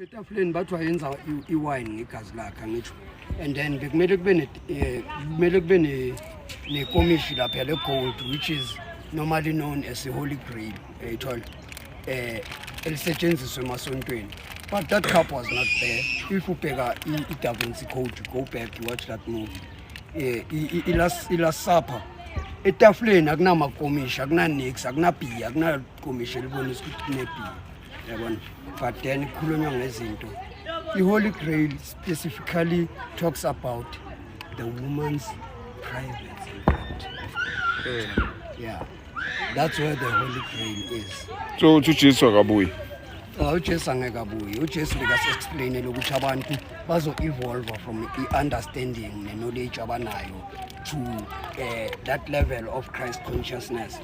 Etafuleni bathi wayenza iwine ngegazi lakhe ngitsho, and then bekumele kube nekomishi lapha le-gold, which is normally known as the Holy Grail, elisetshenziswa emasontweni. But that cup was not there. If ubheka i-Da Vinci Code, you go back, you watch that movie. Last Supper, etafuleni akunamakomishi, akunanix, akunabhiya, akunakomishi elibonisa ukuthi kunebhiya. Yabona, but then kukhulunywa ngezinto. The Holy Grail specifically talks about the woman's private part. Yeah, that's where the Holy Grail is. So uJesu akabuyi. uJesu angeke abuye. uJesu bekasi-explainele ukuthi abantu bazo-evolve from i-understanding ne-knowledge abanayo to that level of Christ consciousness.